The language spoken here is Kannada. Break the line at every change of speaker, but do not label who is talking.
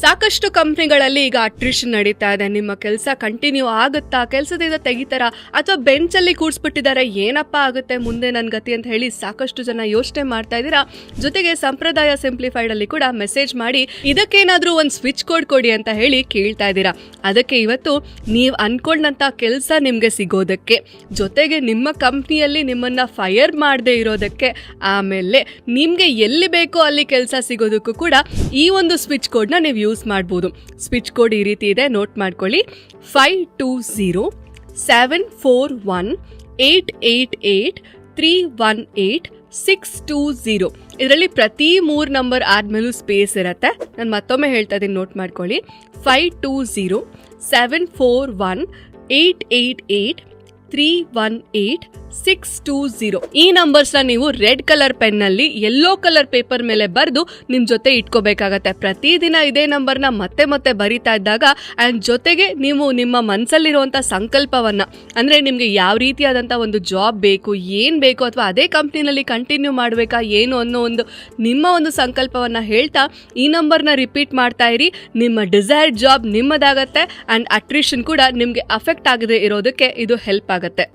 ಸಾಕಷ್ಟು ಕಂಪ್ನಿಗಳಲ್ಲಿ ಈಗ ಅಟ್ರಿಷನ್ ನಡೀತಾ ಇದೆ. ನಿಮ್ಮ ಕೆಲಸ ಕಂಟಿನ್ಯೂ ಆಗುತ್ತಾ, ಕೆಲಸದಿಂದ ತೆಗಿತಾರಾ ಅಥವಾ ಬೆಂಚಲ್ಲಿ ಕೂಡಿಸ್ಬಿಟ್ಟಿದ್ದಾರೆ, ಏನಪ್ಪ ಆಗುತ್ತೆ ಮುಂದೆ ನನ್ನ ಗತಿ ಅಂತ ಹೇಳಿ ಸಾಕಷ್ಟು ಜನ ಯೋಚನೆ ಮಾಡ್ತಾ ಇದ್ದೀರಾ. ಜೊತೆಗೆ ಸಂಪ್ರದಾಯ ಸಿಂಪ್ಲಿಫೈಡ್ ಅಲ್ಲಿ ಕೂಡ ಮೆಸೇಜ್ ಮಾಡಿ ಇದಕ್ಕೇನಾದ್ರೂ ಒಂದು ಸ್ವಿಚ್ ಕೋಡ್ ಕೊಡಿ ಅಂತ ಹೇಳಿ ಕೇಳ್ತಾ ಇದ್ದೀರಾ. ಅದಕ್ಕೆ ಇವತ್ತು ನೀವು ಅನ್ಕೊಂಡಂತ ಕೆಲಸ ನಿಮ್ಗೆ ಸಿಗೋದಕ್ಕೆ, ಜೊತೆಗೆ ನಿಮ್ಮ ಕಂಪ್ನಿಯಲ್ಲಿ ನಿಮ್ಮನ್ನ ಫೈರ್ ಮಾಡದೆ ಇರೋದಕ್ಕೆ, ಆಮೇಲೆ ನಿಮ್ಗೆ ಎಲ್ಲಿ ಬೇಕೋ ಅಲ್ಲಿ ಕೆಲಸ ಸಿಗೋದಕ್ಕೂ ಕೂಡ ಈ ಒಂದು ಸ್ವಿಚ್ ಕೋಡ್ನ ನೀವು ಯೂಸ್ ಮಾಡ್ಬೋದು. ಸ್ವಿಚ್ ಕೋಡ್ ಈ ರೀತಿ ಇದೆ, ನೋಟ್ ಮಾಡ್ಕೊಳ್ಳಿ. 52074888318620. ಇದರಲ್ಲಿ ಪ್ರತಿ 3 ನಂಬರ್ ಆದ್ಮೇಲೂ ಸ್ಪೇಸ್ ಇರುತ್ತೆ. ನಾನು ಮತ್ತೊಮ್ಮೆ ಹೇಳ್ತಾ ಇದ್ದೀನಿ, ನೋಟ್ ಮಾಡ್ಕೊಳ್ಳಿ. 52074888318620. ಈ ನಂಬರ್ಸ್ನ ನೀವು ರೆಡ್ ಕಲರ್ ಪೆನ್ನಲ್ಲಿ ಯೆಲ್ಲೋ ಕಲರ್ ಪೇಪರ್ ಮೇಲೆ ಬರೆದು ನಿಮ್ಮ ಜೊತೆ ಇಟ್ಕೋಬೇಕಾಗತ್ತೆ. ಪ್ರತಿದಿನ ಇದೇ ನಂಬರ್ನ ಮತ್ತೆ ಮತ್ತೆ ಬರಿತಾ ಇದ್ದಾಗ ಆ್ಯಂಡ್ ಜೊತೆಗೆ ನೀವು ನಿಮ್ಮ ಮನಸ್ಸಲ್ಲಿರುವಂಥ ಸಂಕಲ್ಪವನ್ನು, ಅಂದರೆ ನಿಮಗೆ ಯಾವ ರೀತಿಯಾದಂಥ ಒಂದು ಜಾಬ್ ಬೇಕು, ಏನು ಬೇಕು, ಅಥವಾ ಅದೇ ಕಂಪ್ನಿನಲ್ಲಿ ಕಂಟಿನ್ಯೂ ಮಾಡಬೇಕಾ ಏನು ಅನ್ನೋ ನಿಮ್ಮ ಒಂದು ಸಂಕಲ್ಪವನ್ನು ಹೇಳ್ತಾ ಈ ನಂಬರ್ನ ರಿಪೀಟ್ ಮಾಡ್ತಾ ಇರಿ. ನಿಮ್ಮ ಡಿಸೈರ್ಡ್ ಜಾಬ್ ನಿಮ್ಮದಾಗತ್ತೆ ಆ್ಯಂಡ್ ಅಟ್ರಿಷನ್ ಕೂಡ ನಿಮಗೆ ಅಫೆಕ್ಟ್ ಆಗದೆ ಇರೋದಕ್ಕೆ ಇದು ಹೆಲ್ಪ್ ಆಗುತ್ತೆ.